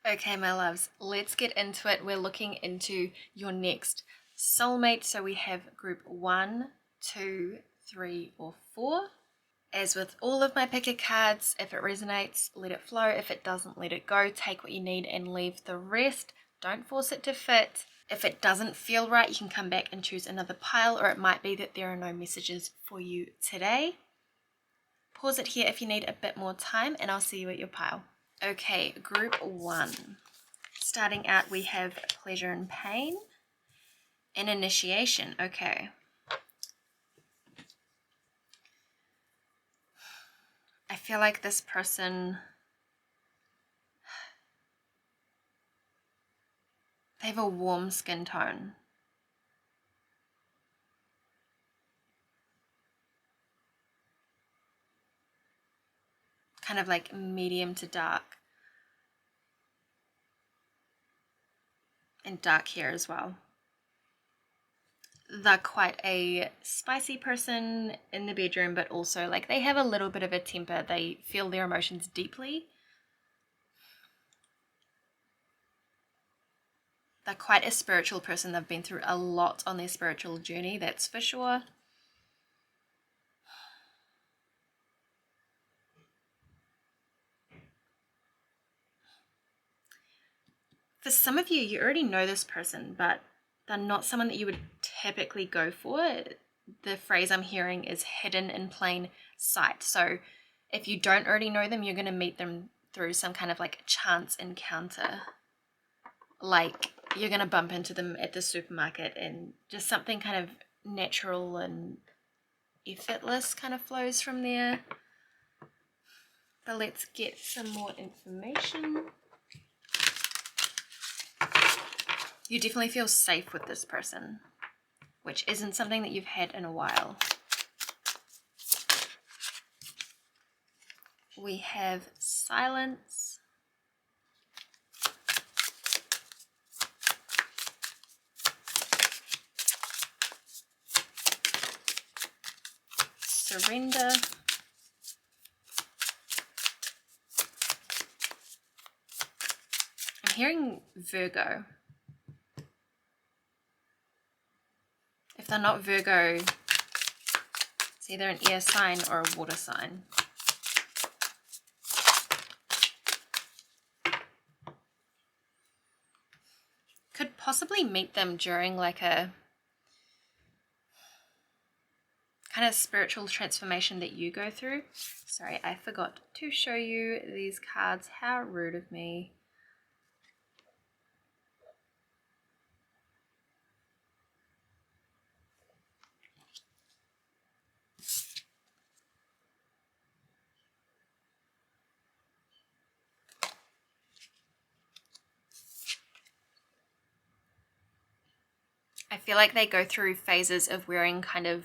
Okay, my loves, let's get into it. We're looking into your next soulmate. So we have group 1, 2, 3, or 4. As with all of my picker cards, if it resonates, let it flow. If it doesn't, let it go. Take what you need and leave the rest. Don't force it to fit. If it doesn't feel right, you can come back and choose another pile, or it might be that there are no messages for you today. Pause it here if you need a bit more time, and I'll see you at your pile. Okay, group 1. Starting out, we have pleasure and pain and initiation. Okay. I feel like this person, they have a warm skin tone. Kind of like medium to dark. And dark hair as well. They're quite a spicy person in the bedroom, but also like they have a little bit of a temper. They feel their emotions deeply. They're quite a spiritual person. They've been through a lot on their spiritual journey, that's for sure. For some of you, you already know this person, but they're not someone that you would typically go for. The phrase I'm hearing is hidden in plain sight. So if you don't already know them, you're going to meet them through some kind of like chance encounter. Like you're going to bump into them at the supermarket and just something kind of natural and effortless kind of flows from there. But let's get some more information. You definitely feel safe with this person, which isn't something that you've had in a while. We have silence. Surrender. I'm hearing Virgo. If they're not Virgo, it's either an air sign or a water sign. Could possibly meet them during like a kind of spiritual transformation that you go through. Sorry, I forgot to show you these cards. How rude of me. I feel like they go through phases of wearing kind of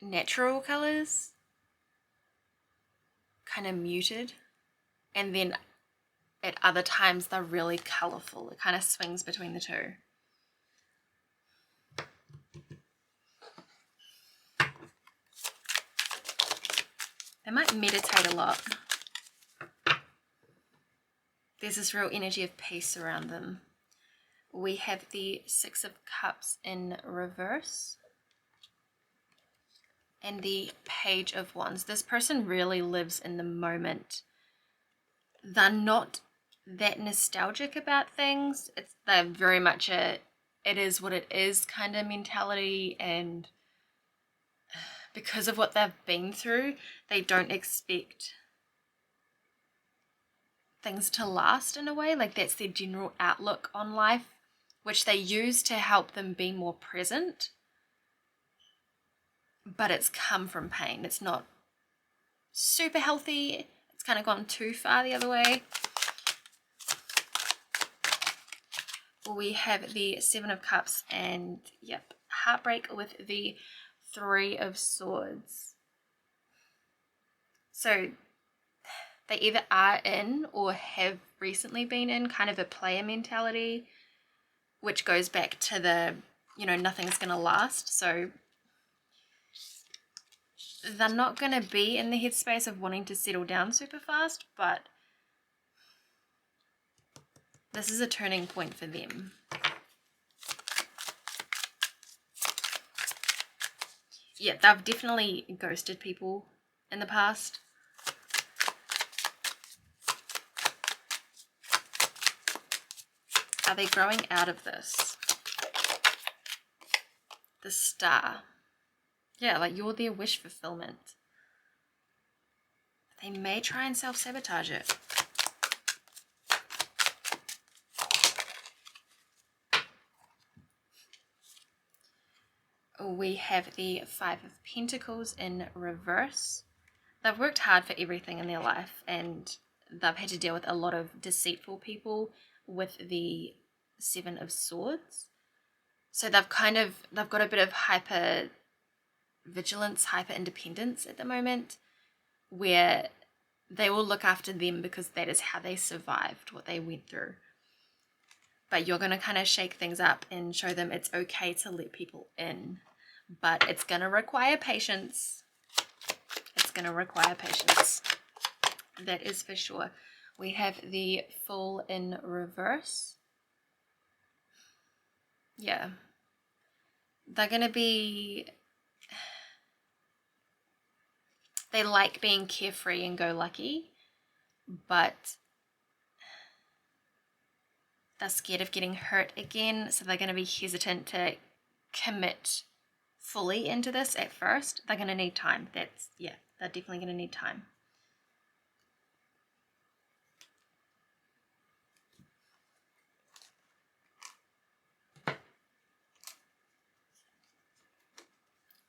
natural colors, kind of muted, and then at other times they're really colorful. It kind of swings between the two. They might meditate a lot. There's this real energy of peace around them. We have the 6 of Cups in reverse and the Page of Wands. This person really lives in the moment. They're not that nostalgic about things. They're very much a it is what it is kind of mentality, and because of what they've been through, they don't expect things to last in a way. Like that's their general outlook on life, which they use to help them be more present. But it's come from pain. It's not super healthy. It's kind of gone too far the other way. We have the 7 of Cups and, yep, heartbreak with the 3 of Swords. So they either are in or have recently been in kind of a player mentality, which goes back to the, nothing's going to last. So they're not going to be in the headspace of wanting to settle down super fast, but This is a turning point for them. Yeah, they've definitely ghosted people in the past. Are they growing out of this? The Star. Yeah, like you're their wish fulfillment. They may try and self-sabotage it. We have the Five of Pentacles in reverse. They've worked hard for everything in their life and they've had to deal with a lot of deceitful people with the Seven of Swords. So they've got a bit of hyper vigilance, hyper independence at the moment, where they will look after them because that is how they survived what they went through. But you're going to kind of shake things up and show them it's okay to let people in. But it's going to require patience. It's going to require patience. That is for sure. We have the Fool in reverse. Yeah. They're going to be... They like being carefree and go lucky, but they're scared of getting hurt again, so they're going to be hesitant to commit fully into this at first. They're going to need time. They're definitely going to need time.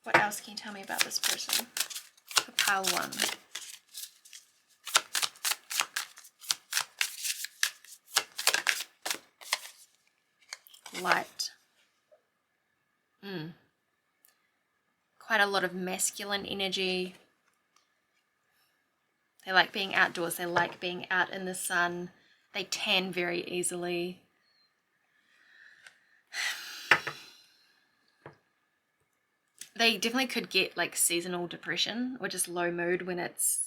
What else can you tell me about this person? For pile one. Light. Quite a lot of masculine energy. They like being outdoors. They like being out in the sun. They tan very easily. They definitely could get like seasonal depression or just low mood when it's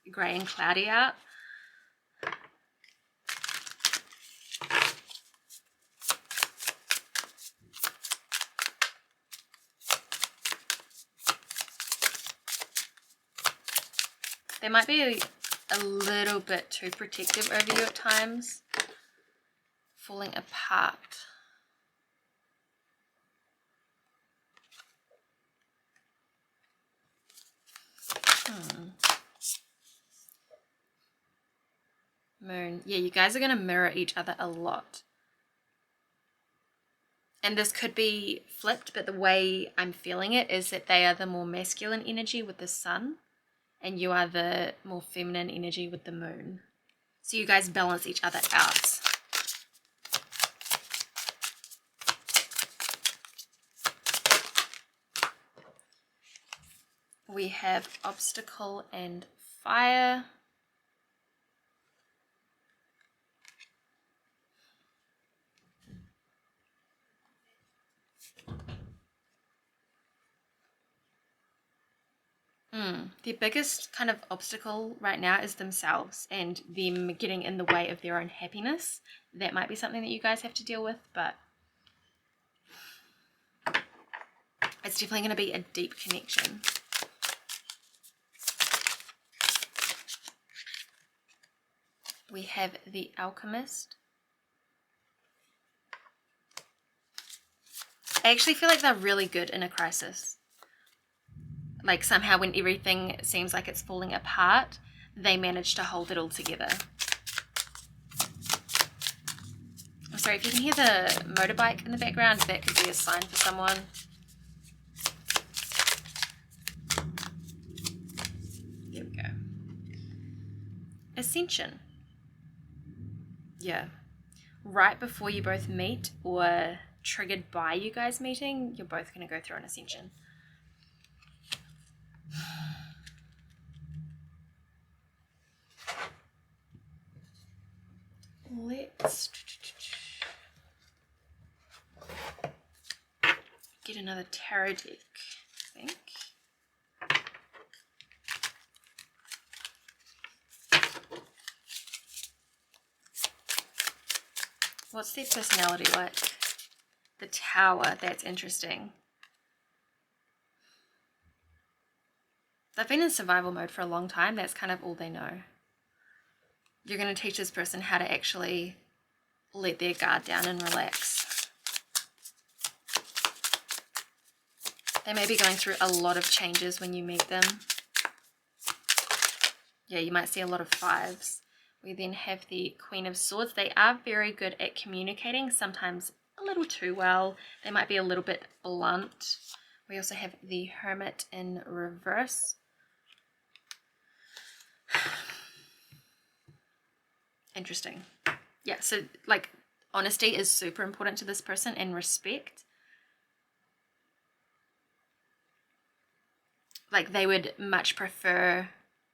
grey and cloudy out. They might be a little bit too protective over you at times. Falling apart. Moon. Yeah, you guys are going to mirror each other a lot. And this could be flipped, but the way I'm feeling it is that they are the more masculine energy with the sun, and you are the more feminine energy with the moon. So you guys balance each other out. We have obstacle and fire. The biggest kind of obstacle right now is themselves and them getting in the way of their own happiness. That might be something that you guys have to deal with, but it's definitely going to be a deep connection. We have the Alchemist. I actually feel like they're really good in a crisis. Like somehow when everything seems like it's falling apart, they manage to hold it all together. I'm sorry, if you can hear the motorbike in the background, that could be a sign for someone. There we go. Ascension. Yeah. Right before you both meet or triggered by you guys meeting, you're both going to go through an ascension. Let's get another tarot deck, I think. What's their personality like? The Tower, that's interesting. They've been in survival mode for a long time. That's kind of all they know. You're going to teach this person how to actually let their guard down and relax. They may be going through a lot of changes when you meet them. Yeah, you might see a lot of 5s. We then have the Queen of Swords. They are very good at communicating, sometimes a little too well. They might be a little bit blunt. We also have the Hermit in reverse. Interesting. Yeah, so like honesty is super important to this person, and respect. Like they would much prefer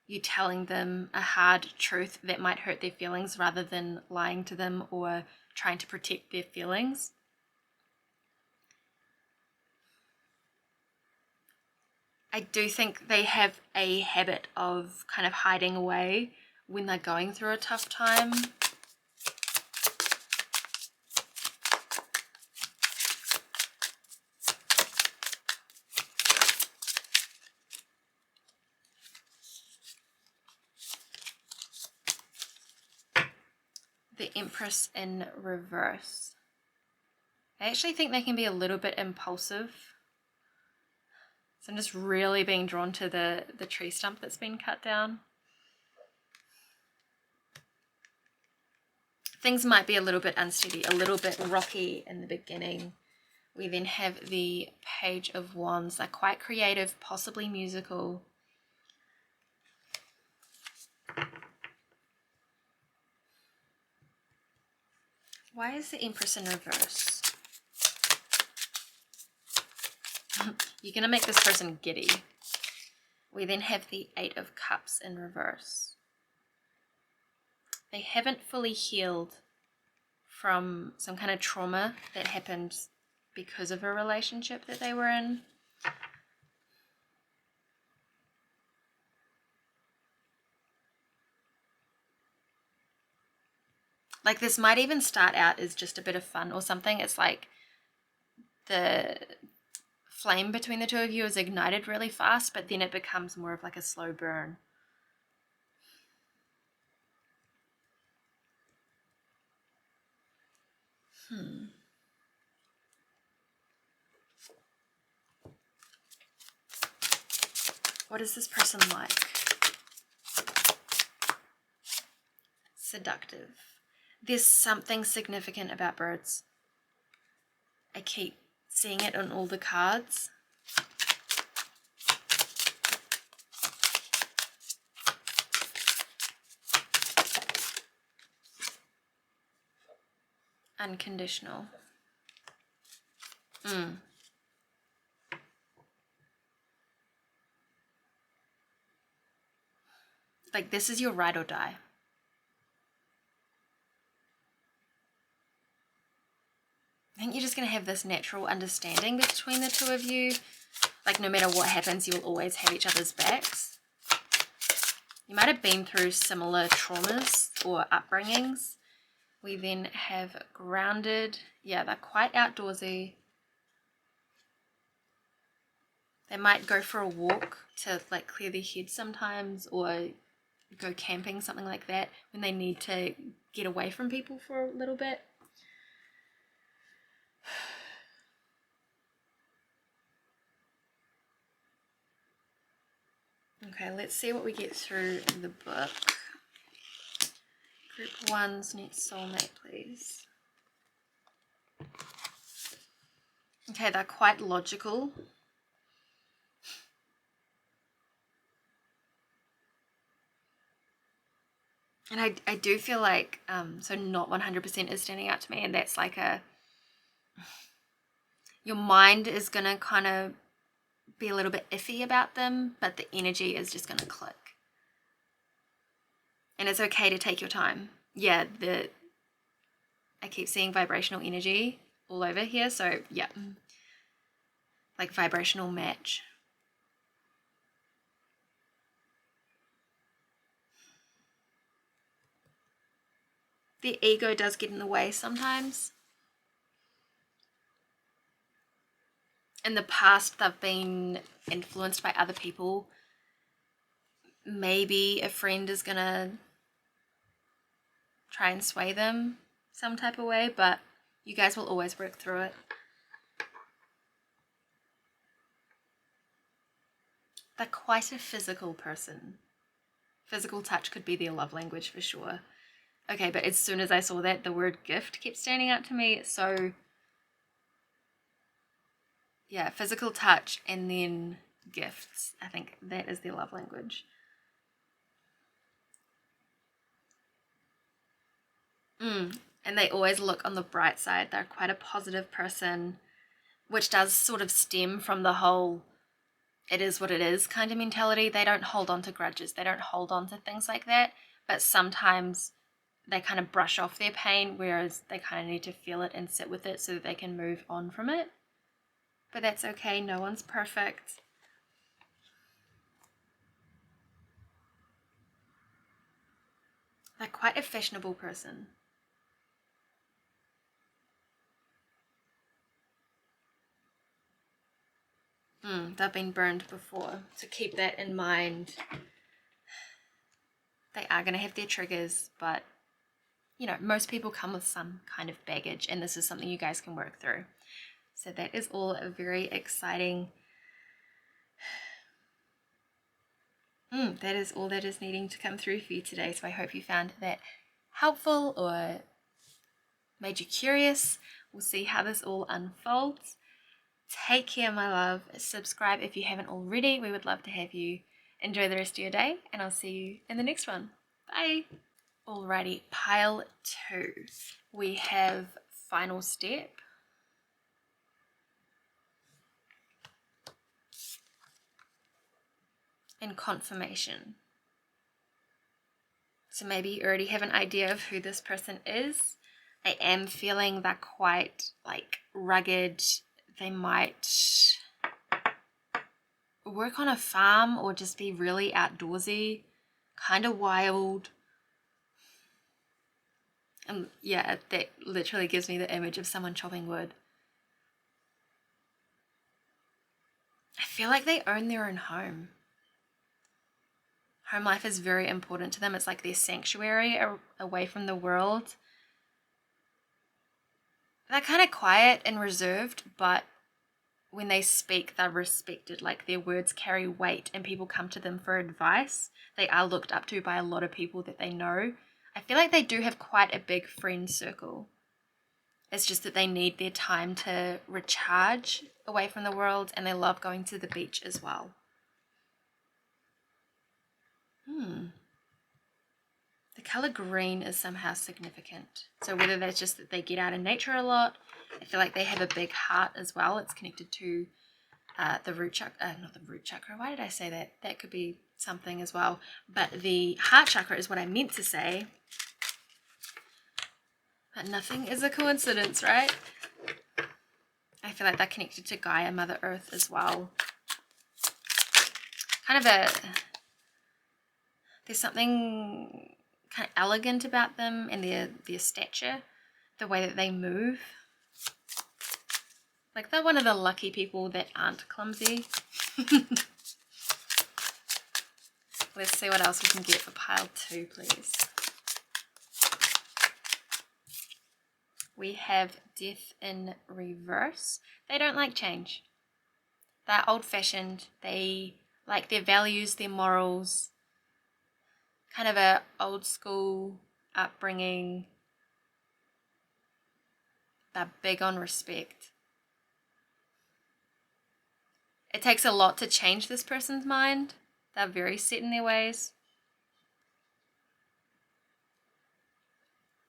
you telling them a hard truth that might hurt their feelings rather than lying to them or trying to protect their feelings. I do think they have a habit of kind of hiding away when they're going through a tough time. The Empress in reverse. I actually think they can be a little bit impulsive. So I'm just really being drawn to the tree stump that's been cut down. Things might be a little bit unsteady, a little bit rocky in the beginning. We then have the Page of Wands. They're quite creative, possibly musical. Why is the Empress in reverse? You're going to make this person giddy. We then have the 8 of Cups in reverse. They haven't fully healed from some kind of trauma that happened because of a relationship that they were in. Like this might even start out as just a bit of fun or something. It's like the flame between the two of you is ignited really fast, but then it becomes more of like a slow burn. What is this person like? Seductive. There's something significant about birds. I keep seeing it on all the cards. Unconditional. Like this is your ride or die. I think you're just going to have this natural understanding between the two of you. Like no matter what happens, you will always have each other's backs. You might have been through similar traumas or upbringings. We then have grounded. Yeah, they're quite outdoorsy. They might go for a walk to like clear their head sometimes, or go camping, something like that, when they need to get away from people for a little bit. Okay, let's see what we get through the book. Group 1's next soulmate, please. Okay, they're quite logical. And I do feel like, so not 100% is standing out to me, and that's like your mind is going to kind of be a little bit iffy about them, but the energy is just going to click. And it's okay to take your time. Yeah, I keep seeing vibrational energy all over here, so yeah. Like vibrational match. Their ego does get in the way sometimes. In the past, they've been influenced by other people. Maybe a friend is gonna try and sway them some type of way, but you guys will always work through it. They're quite a physical person. Physical touch could be their love language for sure. Okay, but as soon as I saw that, the word gift kept standing out to me. So yeah, physical touch and then gifts. I think that is their love language. And they always look on the bright side. They're quite a positive person, which does sort of stem from the whole it is what it is kind of mentality. They don't hold on to grudges. They don't hold on to things like that. But sometimes they kind of brush off their pain, whereas they kind of need to feel it and sit with it so that they can move on from it. But that's okay. No one's perfect. They're quite a fashionable person. They've been burned before, so keep that in mind. They are going to have their triggers, but you know, most people come with some kind of baggage, and this is something you guys can work through. So that is all very exciting. That is all that is needing to come through for you today. So I hope you found that helpful or made you curious. We'll see how this all unfolds. Take care, my love. Subscribe if you haven't already. We would love to have you. Enjoy the rest of your day, and I'll see you in the next one. Bye. Alrighty, pile 2. We have final step. And confirmation. So maybe you already have an idea of who this person is. I am feeling they're quite like rugged. They might work on a farm or just be really outdoorsy, kind of wild. And yeah, that literally gives me the image of someone chopping wood. I feel like they own their own home. Home life is very important to them. It's like their sanctuary away from the world. They're kind of quiet and reserved, but when they speak, they're respected. Like their words carry weight and people come to them for advice. They are looked up to by a lot of people that they know. I feel like they do have quite a big friend circle. It's just that they need their time to recharge away from the world, and they love going to the beach as well. The color green is somehow significant. So whether that's just that they get out in nature a lot, I feel like they have a big heart as well. It's connected to the root chakra, not the root chakra. Why did I say that? That could be something as well. But the heart chakra is what I meant to say. But nothing is a coincidence, right? I feel like they're connected to Gaia, Mother Earth as well. Kind of there's something kind of elegant about them and their stature, the way that they move. Like they're one of the lucky people that aren't clumsy. Let's see what else we can get for pile 2, please. We have Death in reverse. They don't like change. They're old-fashioned. They like their values, their morals. Kind of a old school upbringing. They're big on respect. It takes a lot to change this person's mind. They're very set in their ways.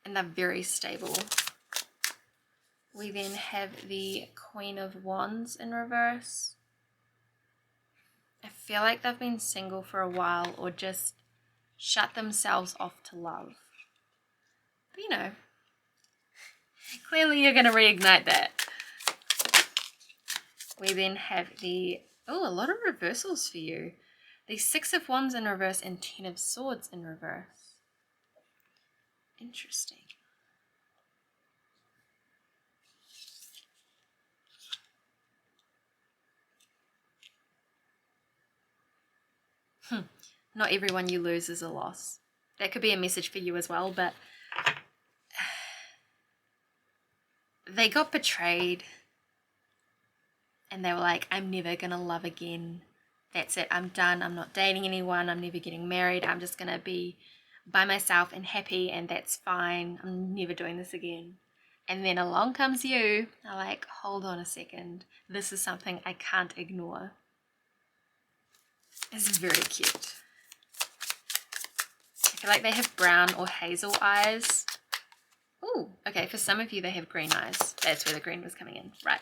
And they're very stable. We then have the Queen of Wands in reverse. I feel like they've been single for a while or just shut themselves off to love. But you know, clearly you're going to reignite that. We then have a lot of reversals for you. The 6 of Wands in reverse and 10 of Swords in reverse. Interesting. Not everyone you lose is a loss. That could be a message for you as well, but they got betrayed and they were like, I'm never gonna love again. That's it, I'm done. I'm not dating anyone. I'm never getting married. I'm just gonna be by myself and happy, and that's fine. I'm never doing this again. And then along comes you. I'm like, hold on a second. This is something I can't ignore. It's very cute. I feel like they have brown or hazel eyes. Oh, okay, for some of you they have green eyes. That's where the green was coming in. Right.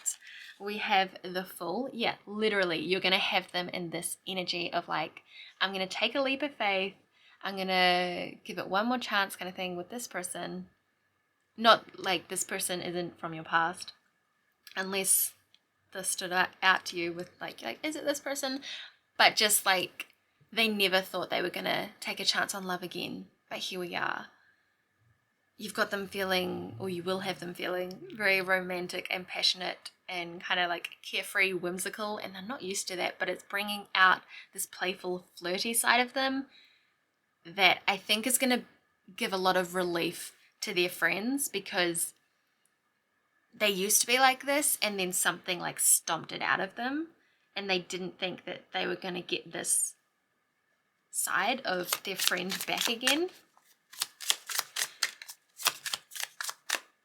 We have the Fool. Yeah, literally, you're going to have them in this energy of like, I'm going to take a leap of faith. I'm going to give it one more chance kind of thing with this person. Not like this person isn't from your past. Unless this stood out to you with like, is it this person? But just like, they never thought they were going to take a chance on love again. But here we are. You've got them feeling, or you will have them feeling, very romantic and passionate and kind of like carefree, whimsical, and they're not used to that, but it's bringing out this playful, flirty side of them that I think is going to give a lot of relief to their friends, because they used to be like this and then something like stomped it out of them, and they didn't think that they were going to get this side of their friend back again.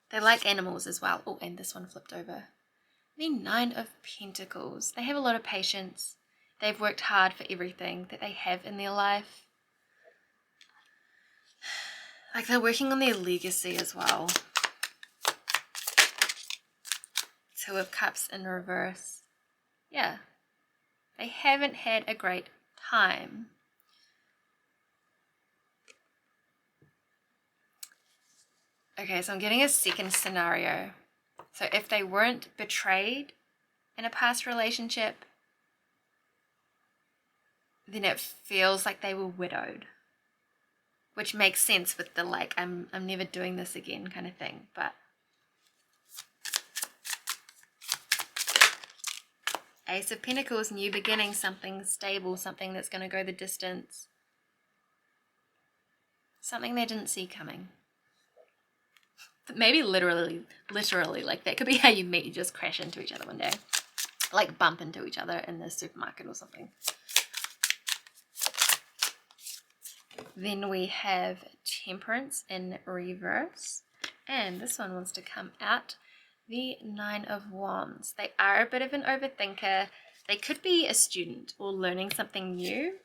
They like animals as well. Oh, and this one flipped over. The Nine of Pentacles. They have a lot of patience. They've worked hard for everything that they have in their life. Like, they're working on their legacy as well. Two of Cups in reverse. Yeah. They haven't had a great time. Okay, so I'm getting a second scenario. So if they weren't betrayed in a past relationship, then it feels like they were widowed. Which makes sense with the like, I'm never doing this again kind of thing. But Ace of Pentacles, new beginning, something stable, something that's going to go the distance. Something they didn't see coming. Maybe literally, like that could be how you meet. You just crash into each other one day. Like bump into each other in the supermarket or something. Then we have Temperance in reverse. And this one wants to come out. The Nine of Wands. They are a bit of an overthinker. They could be a student or learning something new.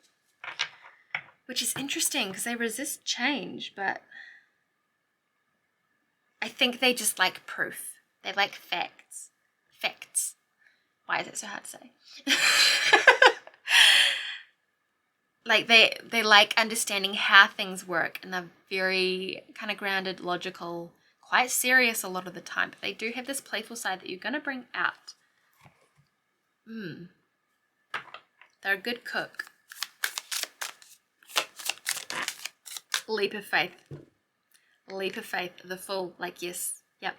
Which is interesting because they resist change, but I think they just like proof. They like facts. Facts. Why is it so hard to say? Like they like understanding how things work, and they're very kind of grounded, logical, quite serious a lot of the time. But they do have this playful side that you're going to bring out. They're a good cook. Leap of faith. Leap of faith, the Fool, like yes, yep.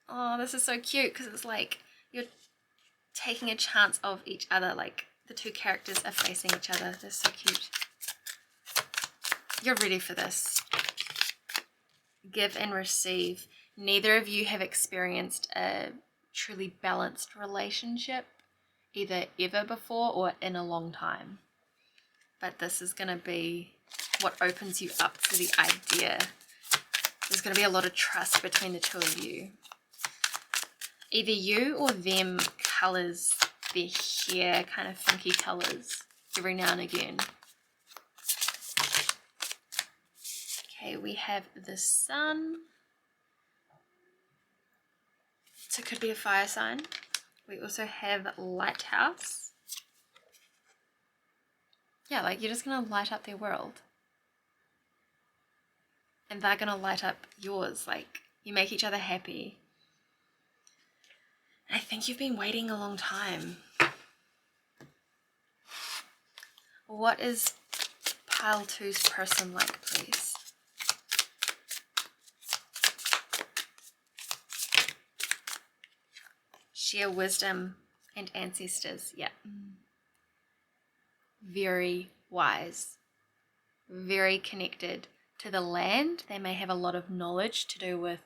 Oh, this is so cute because it's like you're taking a chance of each other, like the two characters are facing each other. They're so cute. You're ready for this. Give and receive. Neither of you have experienced a truly balanced relationship, either ever before or in a long time. But this is going to be what opens you up to the idea. There's going to be a lot of trust between the two of you. Either you or them colours their hair, kind of funky colours, every now and again. Okay, we have the Sun. So it could be a fire sign. We also have Lighthouse. Yeah, like you're just going to light up their world. And they're going to light up yours. Like, you make each other happy. I think you've been waiting a long time. What is pile 2's person like, please? Share wisdom and ancestors. Yeah. very wise, very connected to the land. They may have a lot of knowledge to do with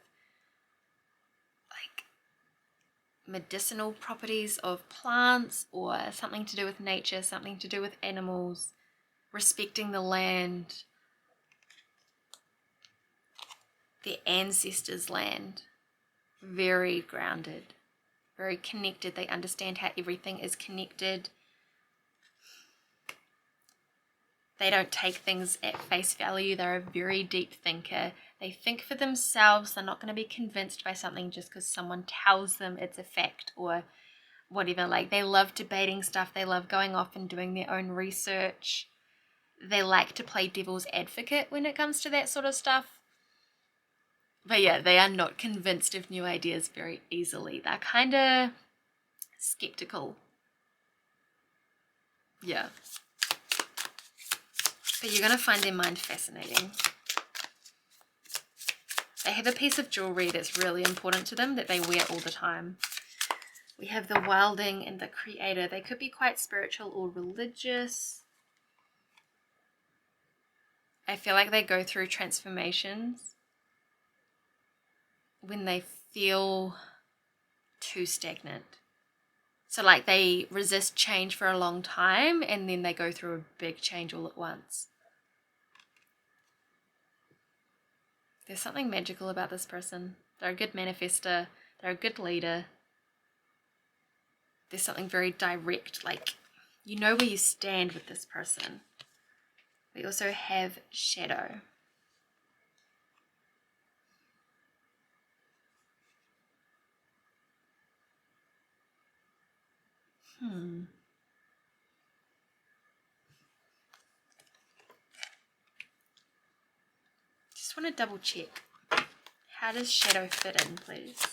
like medicinal properties of plants, or something to do with nature, something to do with animals, respecting the land, their ancestors' land. Very grounded, very connected. They understand how everything is connected. They don't take things at face value. They're a very deep thinker. They think for themselves. They're not going to be convinced by something just because someone tells them it's a fact or whatever. Like, they love debating stuff. They love going off and doing their own research. They like to play devil's advocate when it comes to that sort of stuff. But yeah, they are not convinced of new ideas very easily. They're kind of skeptical. Yeah. But you're going to find their mind fascinating. They have a piece of jewelry that's really important to them that they wear all the time. We have the wilding and the creator. They could be quite spiritual or religious. I feel like they go through transformations when they feel too stagnant. So like they resist change for a long time and then they go through a big change all at once. There's something magical about this person. They're a good manifester. They're a good leader. There's something very direct, like you know where you stand with this person. We also have shadow. Just want to double check. How does shadow fit in, please?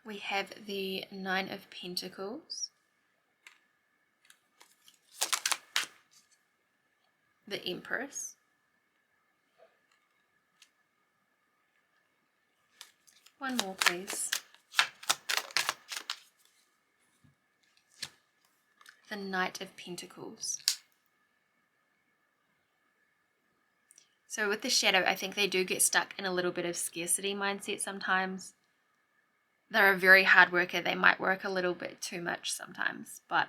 We have the 9 of Pentacles, the Empress, one more please, the Knight of Pentacles. So with the shadow, I think they do get stuck in a little bit of scarcity mindset sometimes. They're a very hard worker. They might work a little bit too much sometimes, but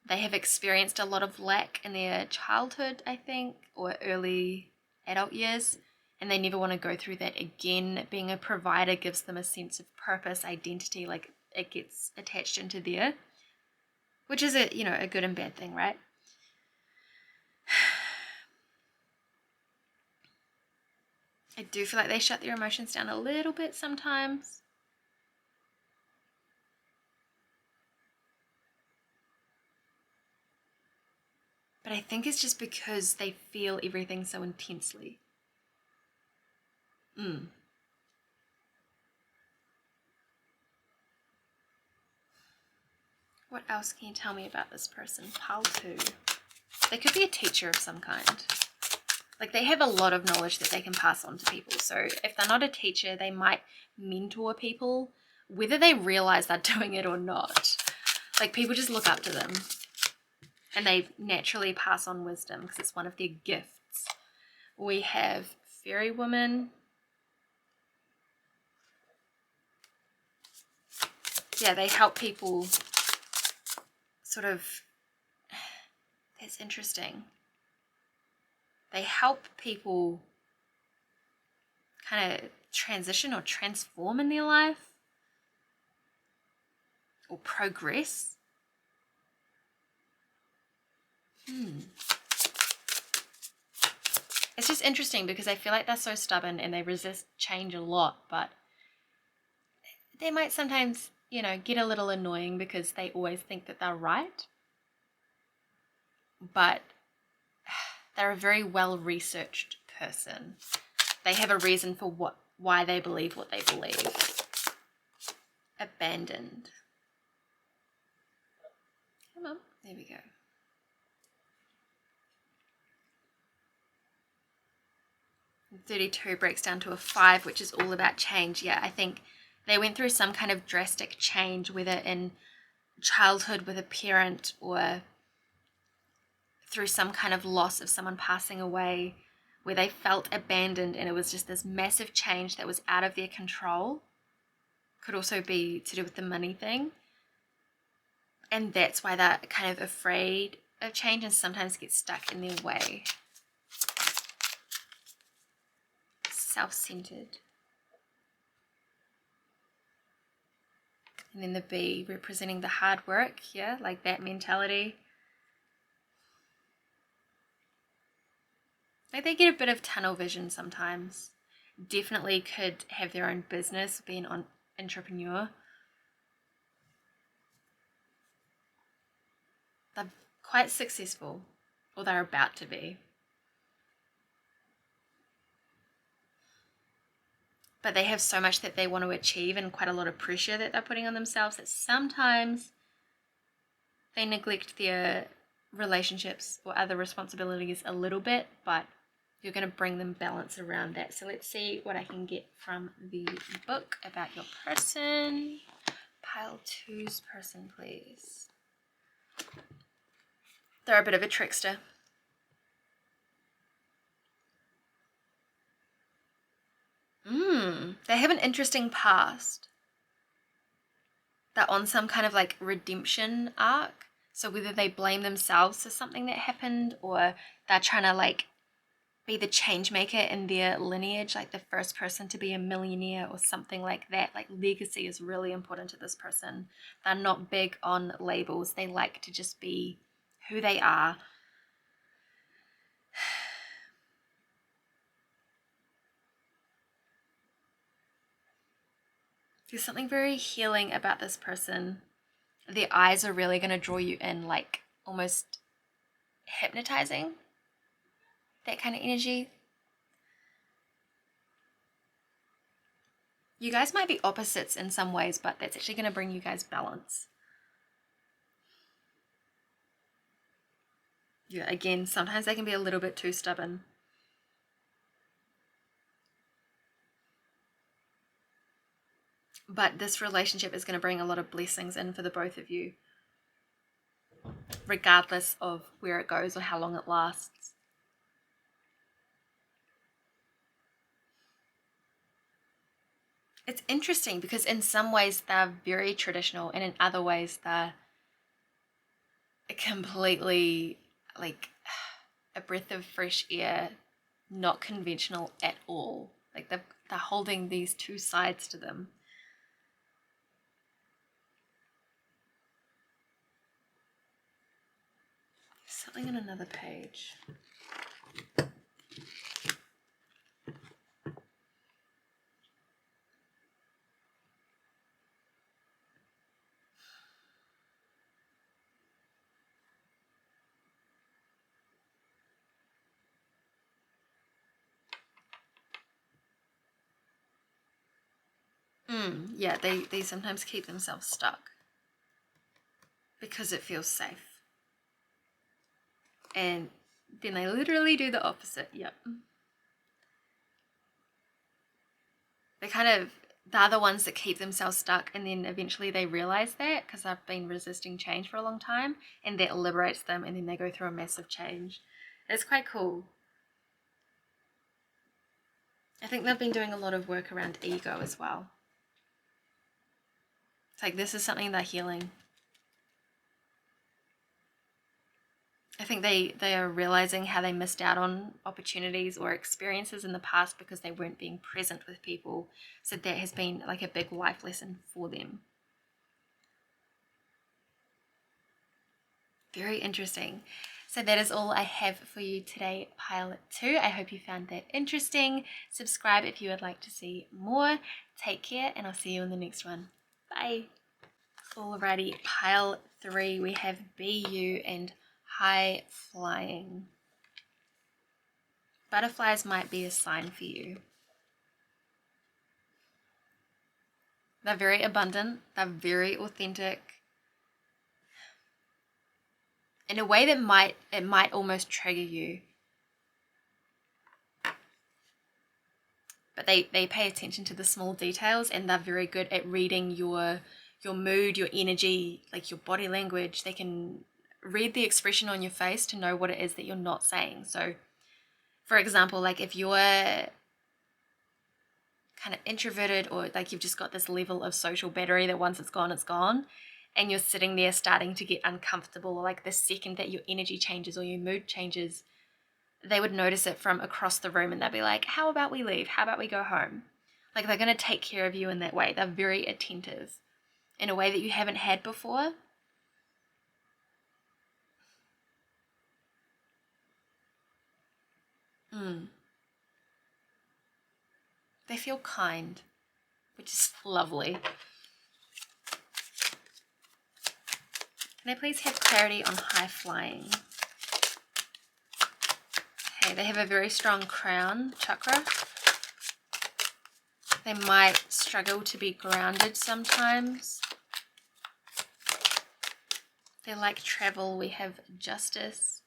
they have experienced a lot of lack in their childhood, I think, or early adult years, and they never want to go through that again. Being a provider gives them a sense of purpose, identity, like it gets attached into there, which is a good and bad thing, right? I do feel like they shut their emotions down a little bit sometimes. But I think it's just because they feel everything so intensely. What else can you tell me about this person? Pile 2. They could be a teacher of some kind. Like they have a lot of knowledge that they can pass on to people. So if they're not a teacher, they might mentor people, whether they realize they're doing it or not. Like people just look up to them and they naturally pass on wisdom because it's one of their gifts. We have Fairy Woman. Yeah, they help people sort of, that's interesting. They help people kind of transition or transform in their life or progress. It's just interesting because I feel like they're so stubborn and they resist change a lot, but they might sometimes, get a little annoying because they always think that they're right. But they're a very well-researched person. They have a reason for why they believe what they believe. Abandoned. Come on, there we go. And 32 breaks down to a 5, which is all about change. Yeah, I think they went through some kind of drastic change, whether in childhood with a parent, or through some kind of loss of someone passing away, where they felt abandoned and it was just this massive change that was out of their control. Could also be to do with the money thing. And that's why they're kind of afraid of change and sometimes get stuck in their way. Self-centered. And then the B representing the hard work here, like that mentality. Like they get a bit of tunnel vision sometimes. Definitely could have their own business, be an entrepreneur. They're quite successful, or they're about to be. But they have so much that they want to achieve and quite a lot of pressure that they're putting on themselves that sometimes they neglect their relationships or other responsibilities a little bit, but you're going to bring them balance around that. So let's see what I can get from the book about your person. Pile 2's person, please. They're a bit of a trickster. They have an interesting past. They're on some kind of like redemption arc. So whether they blame themselves for something that happened, or they're trying to like be the change maker in their lineage, like the first person to be a millionaire or something like that. Like legacy is really important to this person. They're not big on labels. They like to just be who they are. There's something very healing about this person. Their eyes are really going to draw you in, like almost hypnotizing. That kind of energy. You guys might be opposites in some ways, but that's actually going to bring you guys balance. Yeah, again, sometimes they can be a little bit too stubborn. But this relationship is going to bring a lot of blessings in for the both of you, regardless of where it goes or how long it lasts. It's interesting because in some ways they're very traditional, and in other ways they're completely like a breath of fresh air, not conventional at all. Like they're holding these two sides to them. Something on another page. Yeah, they sometimes keep themselves stuck because it feels safe. And then they literally do the opposite. Yep. They're the ones that keep themselves stuck, and then eventually they realize that because they've been resisting change for a long time, and that liberates them, and then they go through a massive change. It's quite cool. I think they've been doing a lot of work around ego as well. It's like this is something they're healing. I think they are realizing how they missed out on opportunities or experiences in the past because they weren't being present with people. So that has been like a big life lesson for them. Very interesting. So that is all I have for you today, pile 2. I hope you found that interesting. Subscribe if you would like to see more. Take care, and I'll see you in the next one. Bye. Alrighty, pile 3, we have BU and high flying. Butterflies might be a sign for you. They're very abundant, they're very authentic. In a way that it might almost trigger you. But they pay attention to the small details, and they're very good at reading your your mood, your energy, like your body language. They can read the expression on your face to know what it is that you're not saying. So, for example, like if you're kind of introverted, or like you've just got this level of social battery that once it's gone, and you're sitting there starting to get uncomfortable, or like the second that your energy changes or your mood changes, they would notice it from across the room and they'll be like, how about we leave? How about we go home? Like they're going to take care of you in that way. They're very attentive in a way that you haven't had before. They feel kind, which is lovely. Can I please have clarity on high flying? Okay, they have a very strong crown chakra. They might struggle to be grounded sometimes. They like travel. We have justice.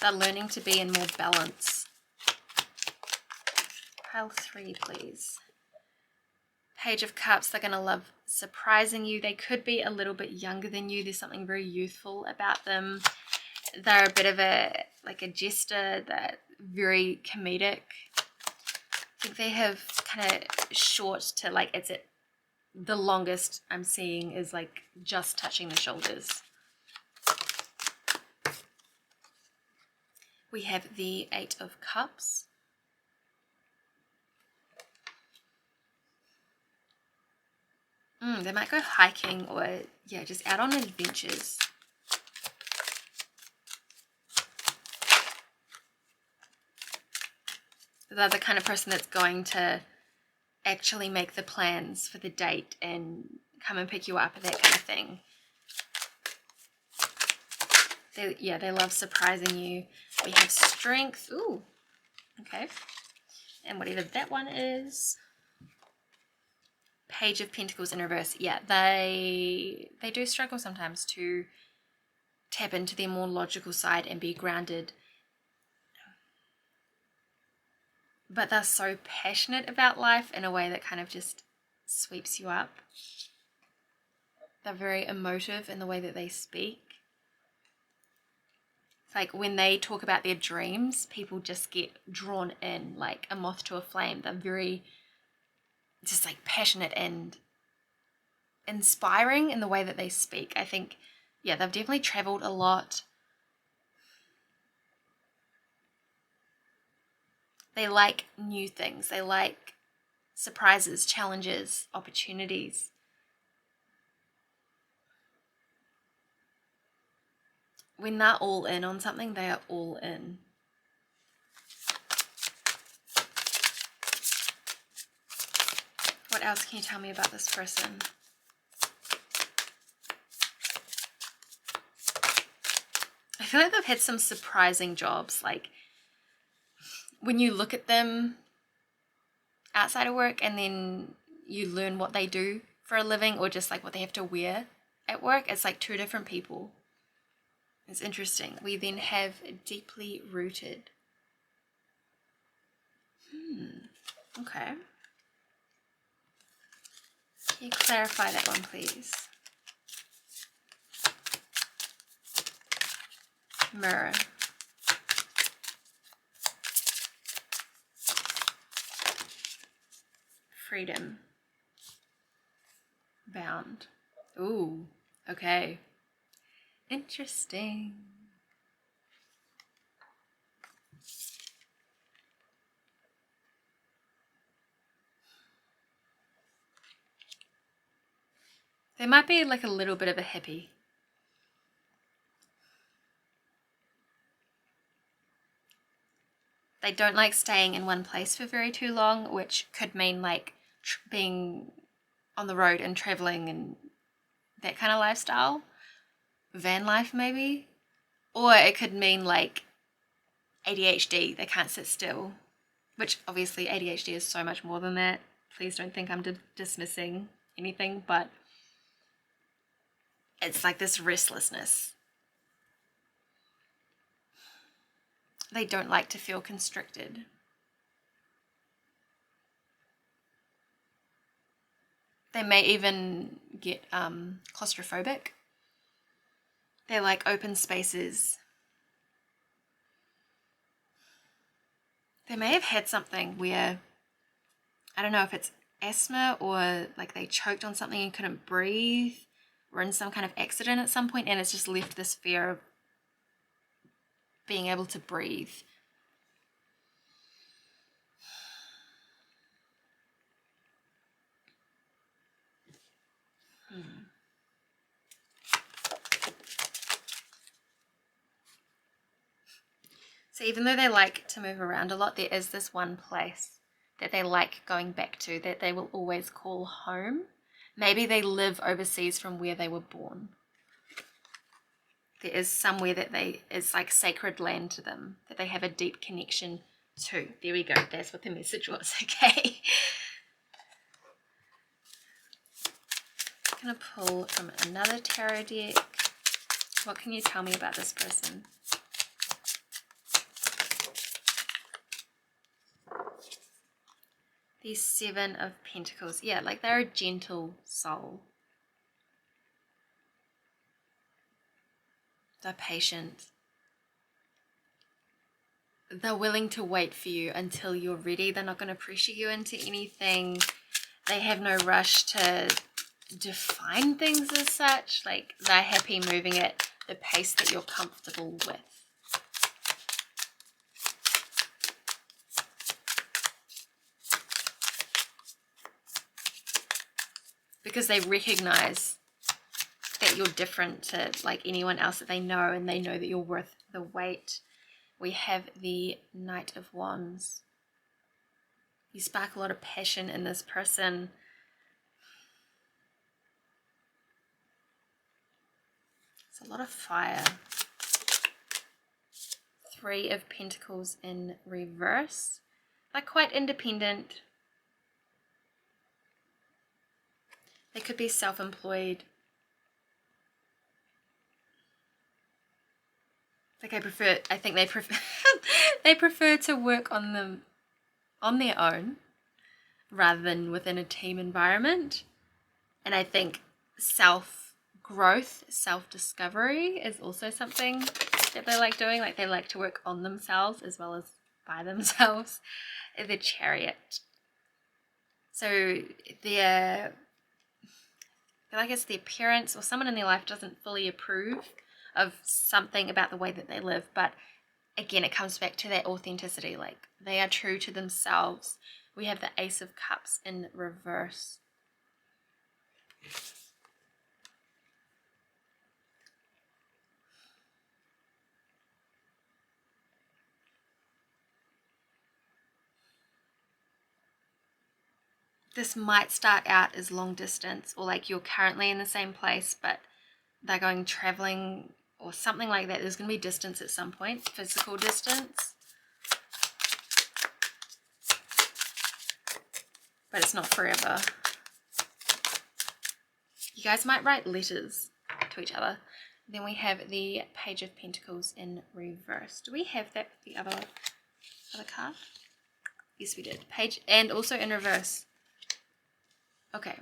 They're learning to be in more balance. Pile 3, please. Page of Cups. They're going to love surprising you. They could be a little bit younger than you. There's something very youthful about them. They're a bit of a jester. They're very comedic. I think they have kind of short to the longest I'm seeing is like just touching the shoulders. We have the 8 of Cups. They might go hiking or, just out on adventures. They're the kind of person that's going to actually make the plans for the date and come and pick you up, that kind of thing. They love surprising you. We have Strength. Ooh, okay. And whatever that one is. Page of Pentacles in reverse. Yeah, they do struggle sometimes to tap into their more logical side and be grounded. But they're so passionate about life in a way that kind of just sweeps you up. They're very emotive in the way that they speak. It's like when they talk about their dreams, people just get drawn in like a moth to a flame. They're very just like passionate and inspiring in the way that they speak. I think, they've definitely traveled a lot. They like new things. They like surprises, challenges, opportunities. When they're all in on something, they are all in. What else can you tell me about this person? I feel like they've had some surprising jobs. Like when you look at them outside of work and then you learn what they do for a living, or just like what they have to wear at work, it's like two different people. It's interesting. We then have Deeply Rooted. Okay. Can you clarify that one, please? Mirror. Freedom. Bound. Ooh, okay. Interesting. They might be like a little bit of a hippie. They don't like staying in one place for very too long, which could mean like being on the road and traveling and that kind of lifestyle. Van life maybe. Or it could mean like ADHD. They can't sit still, which obviously ADHD is so much more than that. Please don't think I'm dismissing anything, but it's like this restlessness. They don't like to feel constricted. They may even get claustrophobic. They like open spaces. They may have had something where, I don't know if it's asthma or like they choked on something and couldn't breathe, or in some kind of accident at some point, and it's just left this fear of being able to breathe. So even though they like to move around a lot, there is this one place that they like going back to, that they will always call home. Maybe they live overseas from where they were born. There is somewhere that is like sacred land to them, that they have a deep connection to. There we go. That's what the message was, okay? I'm going to pull from another tarot deck. What can you tell me about this person? The Seven of Pentacles. Yeah, like they're a gentle soul. They're patient. They're willing to wait for you until you're ready. They're not going to pressure you into anything. They have no rush to define things as such. Like, they're happy moving at the pace that you're comfortable with. Because they recognize that you're different to like anyone else that they know, and they know that you're worth the wait. We have the Knight of Wands. You spark a lot of passion in this person. It's a lot of fire. Three of Pentacles in reverse. They're quite independent. They could be self-employed. I think they prefer they prefer to work on their own rather than within a team environment. And I think self-growth, self-discovery is also something that they like doing. Like, they like to work on themselves as well as by themselves. The Chariot. So I feel like it's their parents or someone in their life doesn't fully approve of something about the way that they live, but again, it comes back to that authenticity. Like, they are true to themselves. We have the Ace of Cups in reverse. This might start out as long distance, or like you're currently in the same place, but they're going traveling or something like that. There's going to be distance at some point, physical distance. But it's not forever. You guys might write letters to each other. Then we have the Page of Pentacles in reverse. Do we have that with the other card? Yes, we did. Page, and also in reverse. Okay.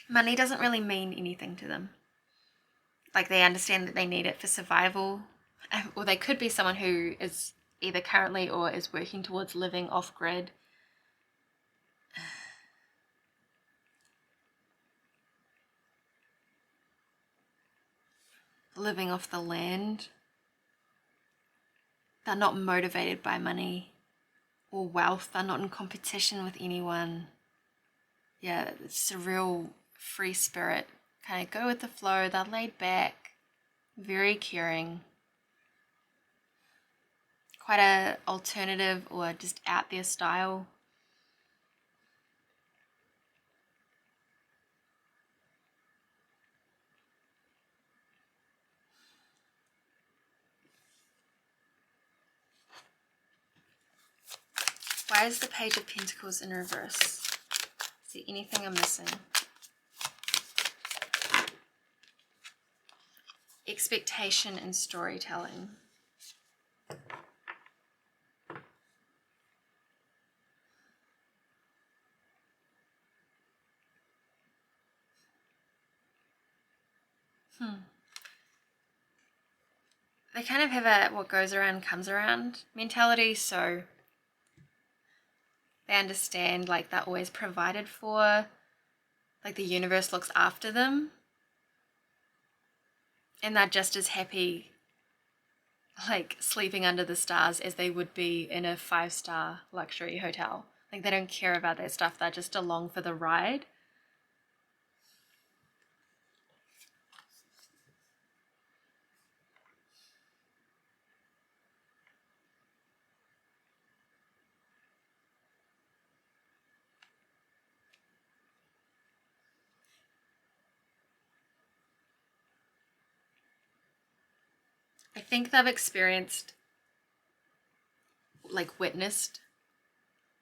Money doesn't really mean anything to them. Like, they understand that they need it for survival. Or they could be someone who is either currently or is working towards living off-grid. Living off the land. They're not motivated by money or wealth. They're not in competition with anyone. Yeah, it's a real free spirit. Kind of go with the flow. They're laid back, very caring. Quite a alternative or just out there style. Why is the Page of Pentacles in reverse? Is there anything I'm missing? Expectation and storytelling. They kind of have a what goes around comes around mentality, so they understand like they're always provided for, like the universe looks after them, and they're just as happy like sleeping under the stars as they would be in a 5-star luxury hotel. Like they don't care about that stuff, they're just along for the ride. I think they've experienced, like witnessed,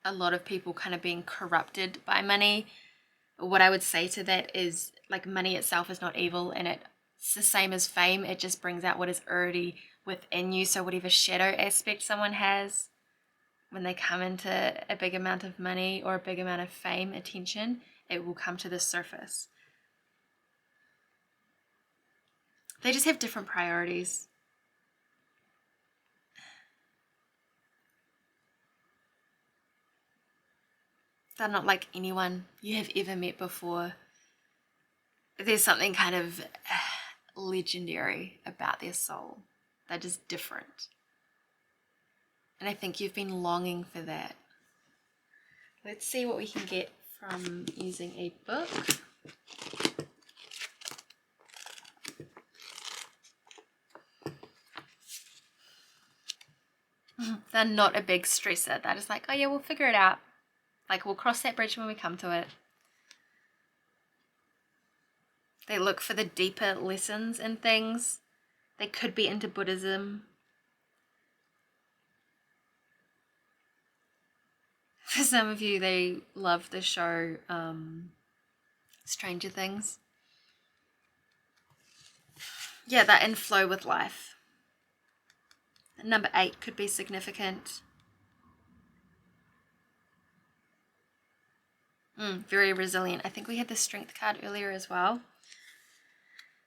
a lot of people kind of being corrupted by money. What I would say to that is like money itself is not evil, and it's the same as fame. It just brings out what is already within you. So whatever shadow aspect someone has, when they come into a big amount of money or a big amount of fame, attention, it will come to the surface. They just have different priorities. They're not like anyone you have ever met before. There's something kind of legendary about their soul. They're just different. And I think you've been longing for that. Let's see what we can get from using a book. They're not a big stressor. They're just like, oh yeah, we'll figure it out. Like, we'll cross that bridge when we come to it. They look for the deeper lessons in things. They could be into Buddhism. For some of you, they love the show Stranger Things. Yeah, they're in flow with life. Number 8 could be significant. Very resilient. I think we had the strength card earlier as well.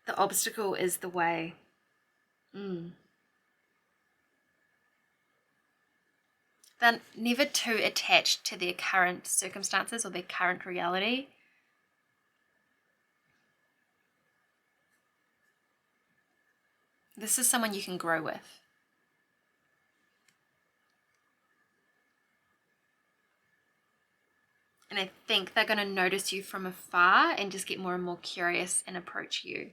The obstacle is the way. They're never too attached to their current circumstances or their current reality. This is someone you can grow with. And I think they're going to notice you from afar and just get more and more curious and approach you.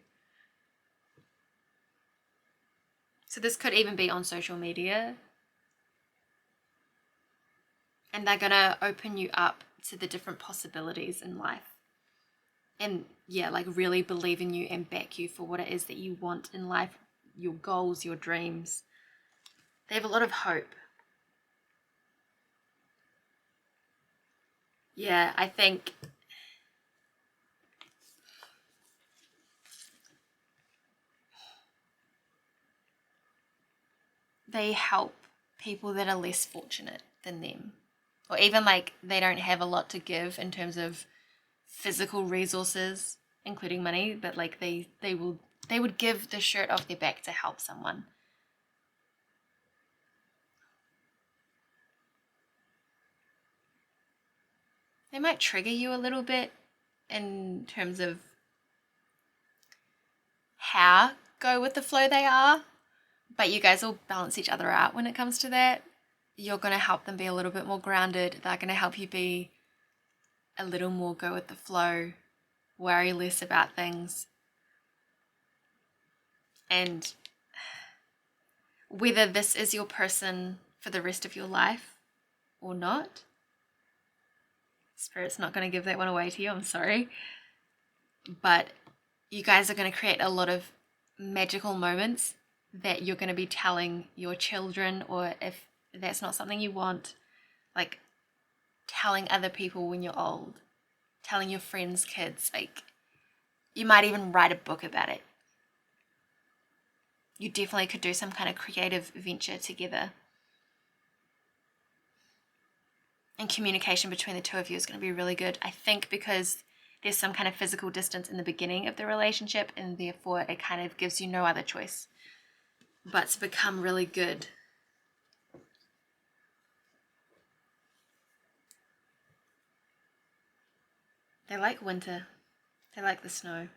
So this could even be on social media. And they're going to open you up to the different possibilities in life. And yeah, like really believe in you and back you for what it is that you want in life, your goals, your dreams. They have a lot of hope. Yeah, I think they help people that are less fortunate than them. Or even like they don't have a lot to give in terms of physical resources, including money, but like they would give the shirt off their back to help someone. They might trigger you a little bit in terms of how go with the flow they are, but you guys will balance each other out when it comes to that. You're going to help them be a little bit more grounded. They're going to help you be a little more go with the flow, worry less about things. And whether this is your person for the rest of your life or not, Spirit's not going to give that one away to you, I'm sorry. But you guys are going to create a lot of magical moments that you're going to be telling your children, or if that's not something you want, like telling other people when you're old, telling your friends' kids. Like, you might even write a book about it. You definitely could do some kind of creative venture together. And communication between the two of you is going to be really good. I think because there's some kind of physical distance in the beginning of the relationship, and therefore it kind of gives you no other choice but to become really good. They like winter. They like the snow.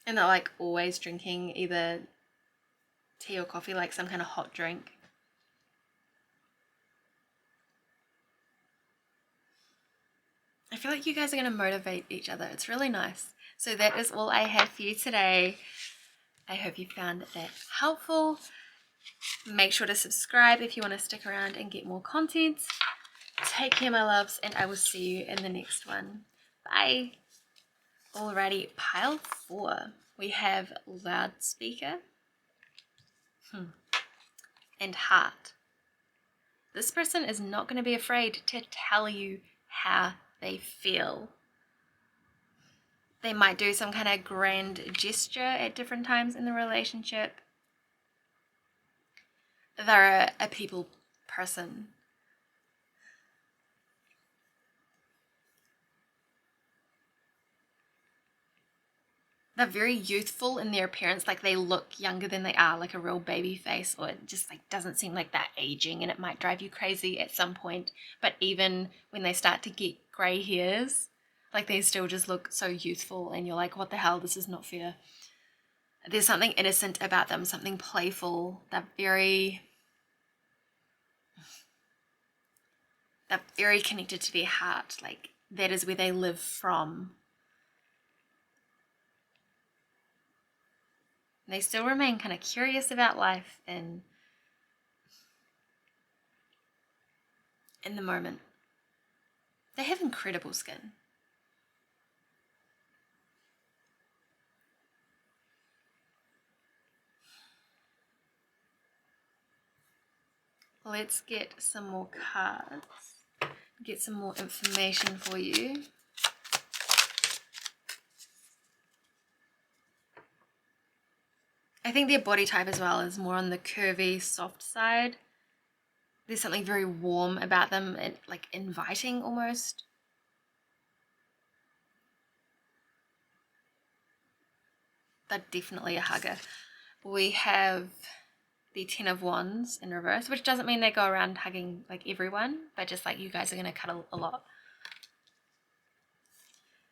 And they're like always drinking either tea or coffee, like some kind of hot drink. I feel like you guys are going to motivate each other. It's really nice. So that is all I have for you today. I hope you found that helpful. Make sure to subscribe if you want to stick around and get more content. Take care, my loves, and I will see you in the next one. Bye. Alrighty, pile 4. We have loudspeaker and heart. This person is not going to be afraid to tell you how they feel. They might do some kind of grand gesture at different times in the relationship. They're a people person. They're very youthful in their appearance, like they look younger than they are, like a real baby face, or it just like doesn't seem like that aging, and it might drive you crazy at some point. But even when they start to get grey hairs, like they still just look so youthful, and you're like, what the hell, this is not fair. There's something innocent about them, something playful. They're very connected to their heart, like that is where they live from. They still remain kind of curious about life and in the moment. They have incredible skin. Let's get some more cards, get some more information for you. I think their body type as well is more on the curvy, soft side. There's something very warm about them, and like inviting almost. They're definitely a hugger. We have the 10 of Wands in reverse, which doesn't mean they go around hugging like everyone, but just like you guys are going to cuddle a lot.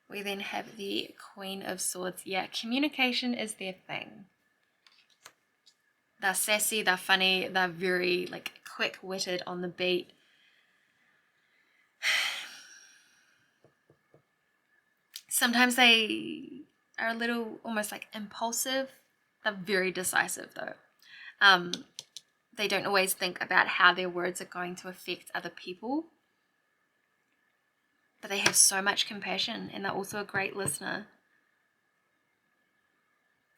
We then have the Queen of Swords. Yeah, communication is their thing. They're sassy, they're funny, they're very like quick-witted on the beat. Sometimes they are a little almost like impulsive. They're very decisive though. They don't always think about how their words are going to affect other people. But they have so much compassion, and they're also a great listener.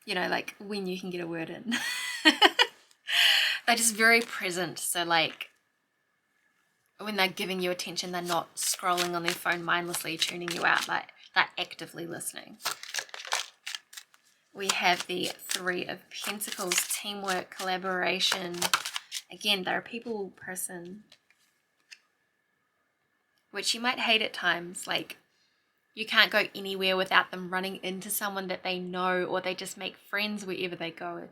You know, like when you can get a word in. They're just very present. So like when they're giving you attention, they're not scrolling on their phone mindlessly, tuning you out. Like they're actively listening. We have the 3 of Pentacles, teamwork, collaboration. Again, they're a people person, which you might hate at times. Like you can't go anywhere without them running into someone that they know, or they just make friends wherever they go.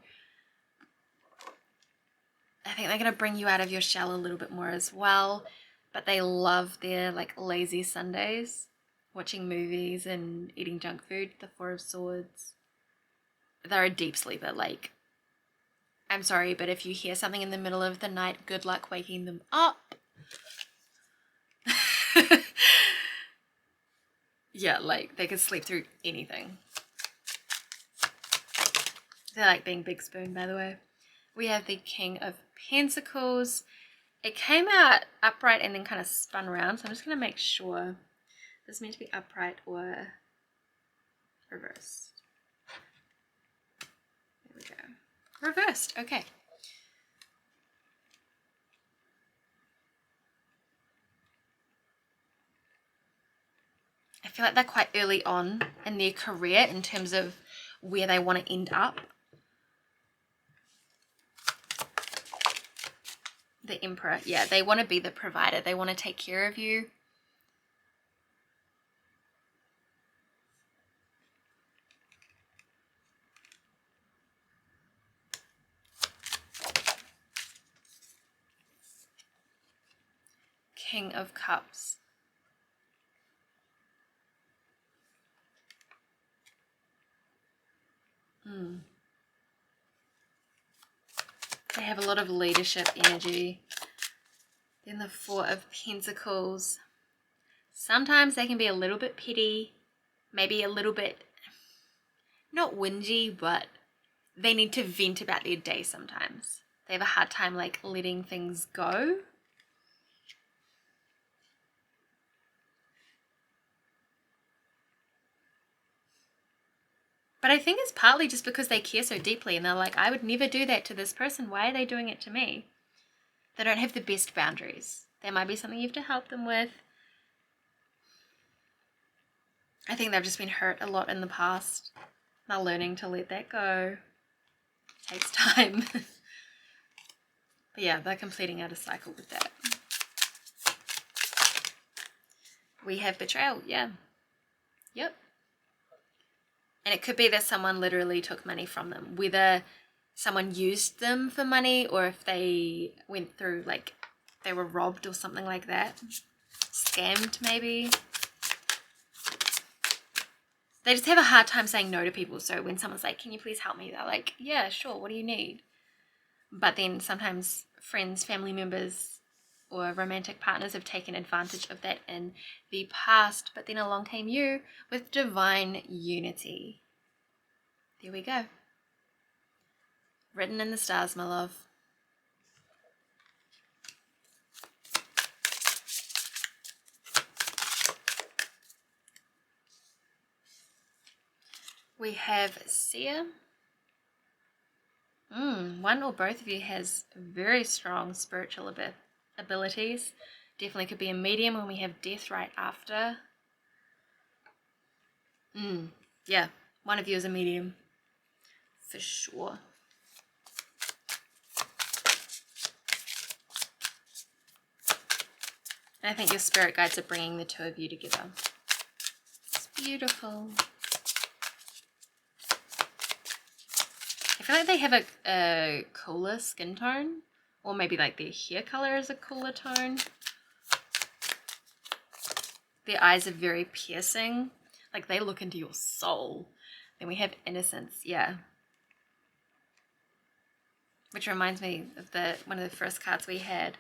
I think they're going to bring you out of your shell a little bit more as well, but they love their like lazy Sundays, watching movies and eating junk food. The 4 of Swords. They're a deep sleeper. Like, I'm sorry, but if you hear something in the middle of the night, good luck waking them up. Yeah, like they could sleep through anything. They like being big spoon, by the way. We have the King of Pentacles. It came out upright and then kind of spun around, so I'm just going to make sure This is meant to be upright or reversed. There we go. Reversed, okay. I feel like they're quite early on in their career in terms of where they want to end up. The Emperor, yeah, they want to be the provider. They want to take care of you. King of Cups. They have a lot of leadership energy. Then the Four of Pentacles. Sometimes they can be a little bit petty, maybe a little bit, not whingy, but they need to vent about their day sometimes. They have a hard time like letting things go. But I think it's partly just because they care so deeply and they're like, I would never do that to this person. Why are they doing it to me? They don't have the best boundaries. There might be something you have to help them with. I think they've just been hurt a lot in the past. They're learning to let that go. It takes time. But yeah, they're completing out a cycle with that. We have betrayal, yeah. Yep. And it could be that someone literally took money from them, whether someone used them for money or if they went through, like, they were robbed or something like that. Scammed, maybe. They just have a hard time saying no to people. So when someone's like, can you please help me? They're like, yeah, sure, what do you need? But then sometimes friends, family members, or romantic partners have taken advantage of that in the past, but then along came you with divine unity. There we go. Written in the stars, my love. We have Seer. One or both of you has very strong spiritual abilities. Definitely could be a medium when we have death right after. Yeah, one of you is a medium. For sure. And I think your spirit guides are bringing the two of you together. It's beautiful. I feel like they have a cooler skin tone, or maybe like their hair color is a cooler tone. Their eyes are very piercing, like they look into your soul. Then we have innocence, yeah. Which reminds me of one of the first cards we had.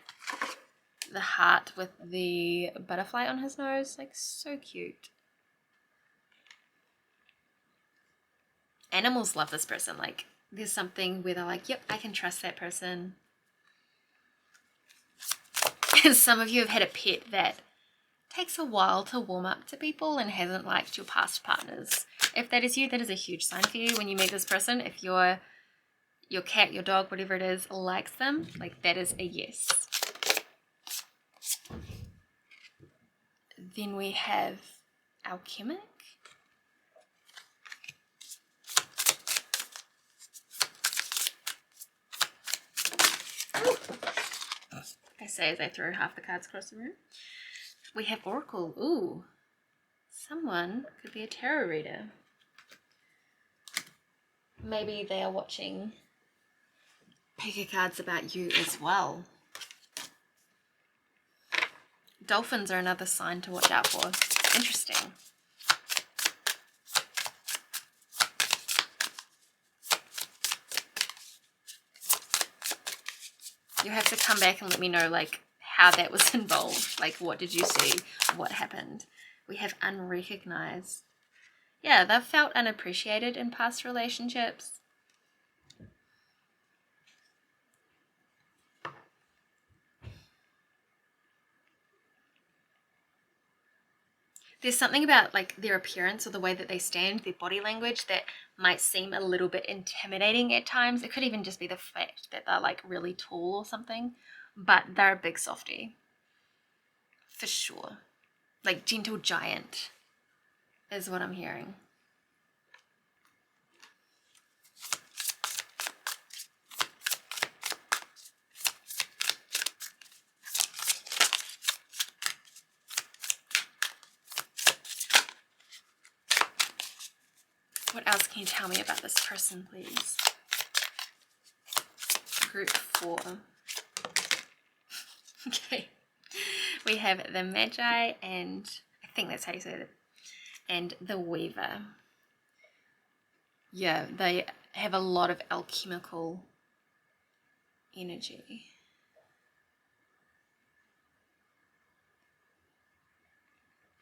The heart with the butterfly on his nose, like so cute. Animals love this person, like there's something where they're like, yep, I can trust that person. Some of you have had a pet that takes a while to warm up to people and hasn't liked your past partners. If that is you, that is a huge sign for you when you meet this person. If your cat, your dog, whatever it is, likes them, like that is a yes. Then we have Alchemic. I say as I throw half the cards across the room. We have Oracle. Ooh, someone could be a tarot reader. Maybe they are watching pick a cards about you as well. Dolphins are another sign to watch out for. Interesting. You have to come back and let me know like how that was involved. Like what did you see? What happened? We have unrecognized. Yeah, they've felt unappreciated in past relationships. there's something about like their appearance or the way that they stand, their body language, that might seem a little bit intimidating at times. It could even just be the fact that they're like really tall or something, but they're a big softie for sure. Like gentle giant is what I'm hearing. What else can you tell me about this person, please? Group 4. Okay. We have the Magi, and I think that's how you say it, and the Weaver. Yeah, they have a lot of alchemical energy.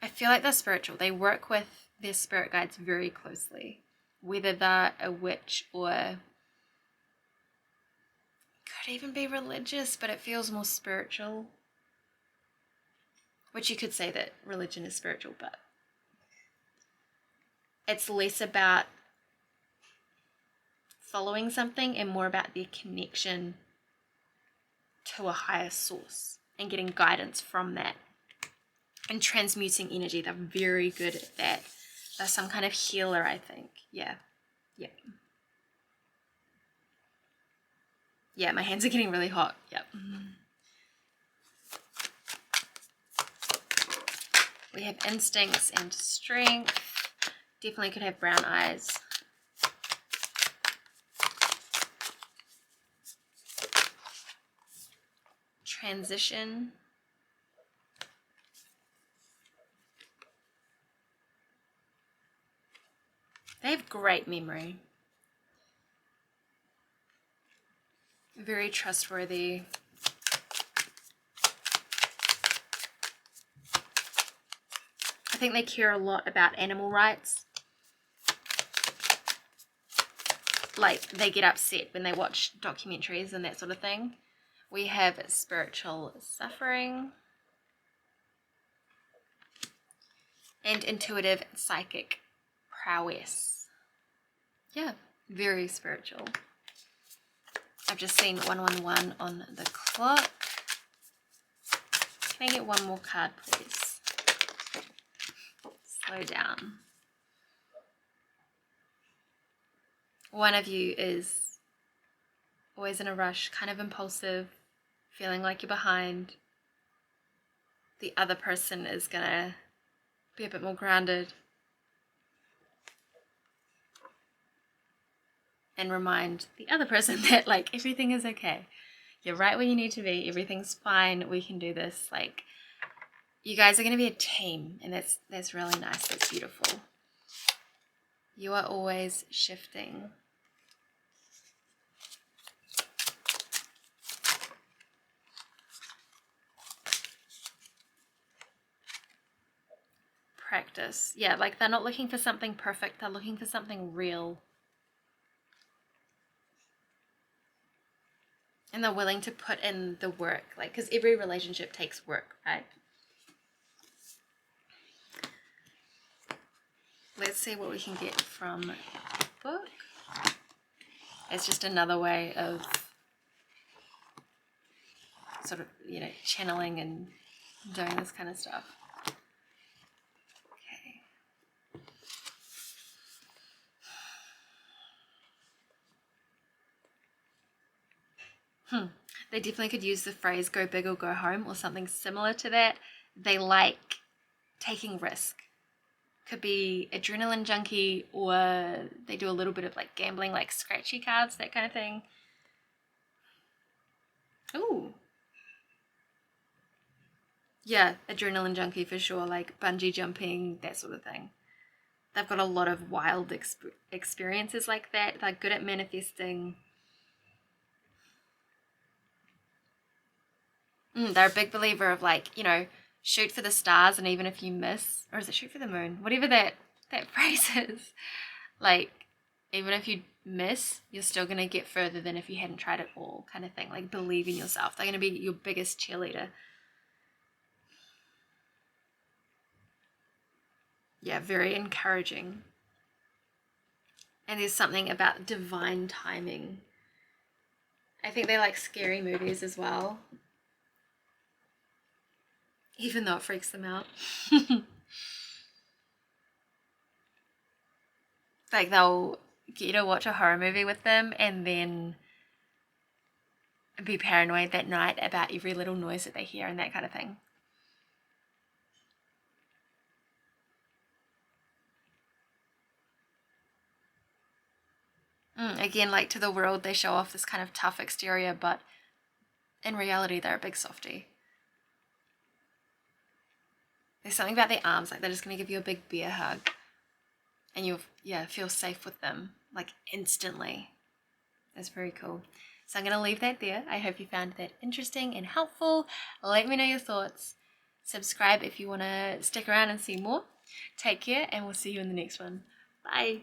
I feel like they're spiritual. They work with their spirit guides very closely, whether they're a witch or could even be religious, but it feels more spiritual. Which you could say that religion is spiritual, but it's less about following something and more about their connection to a higher source and getting guidance from that and transmuting energy. They're very good at that. They're some kind of healer, I think. Yeah. Yeah, my hands are getting really hot. Yep. We have instincts and strength. Definitely could have brown eyes. Transition. They have great memory. Very trustworthy. I think they care a lot about animal rights. Like, they get upset when they watch documentaries and that sort of thing. We have spiritual suffering. And intuitive psychic prowess. Yeah, very spiritual. I've just seen 111 on the clock. Can I get one more card, please? Slow down. One of you is always in a rush, kind of impulsive, feeling like you're behind. The other person is gonna be a bit more grounded and remind the other person that like everything is okay. You're right where you need to be. Everything's fine. We can do this. Like, you guys are going to be a team, and that's really nice. That's beautiful. You are always shifting. Practice. Yeah, like they're not looking for something perfect. They're looking for something real. And they're willing to put in the work. Like, because every relationship takes work, right? Let's see what we can get from the book. It's just another way of sort of, you know, channeling and doing this kind of stuff. Okay. They definitely could use the phrase go big or go home or something similar to that. They like taking risk. Could be adrenaline junkie, or they do a little bit of like gambling, like scratchy cards, that kind of thing. Ooh. Yeah, adrenaline junkie for sure, like bungee jumping, that sort of thing. They've got a lot of wild experiences like that. They're good at manifesting. They're a big believer of like, you know, shoot for the stars, and even if you miss, or is it shoot for the moon? Whatever that phrase is. Like, even if you miss, you're still going to get further than if you hadn't tried at all, kind of thing. Like, believe in yourself. They're going to be your biggest cheerleader. Yeah, very encouraging. And there's something about divine timing. I think they like scary movies as well, even though it freaks them out. Like they'll get you to watch a horror movie with them and then be paranoid that night about every little noise that they hear and that kind of thing. Again, like to the world, they show off this kind of tough exterior, but in reality, they're a big softie. There's something about the arms, like they're just going to give you a big bear hug. And you'll, feel safe with them, like instantly. That's very cool. So I'm going to leave that there. I hope you found that interesting and helpful. Let me know your thoughts. Subscribe if you want to stick around and see more. Take care, and we'll see you in the next one. Bye.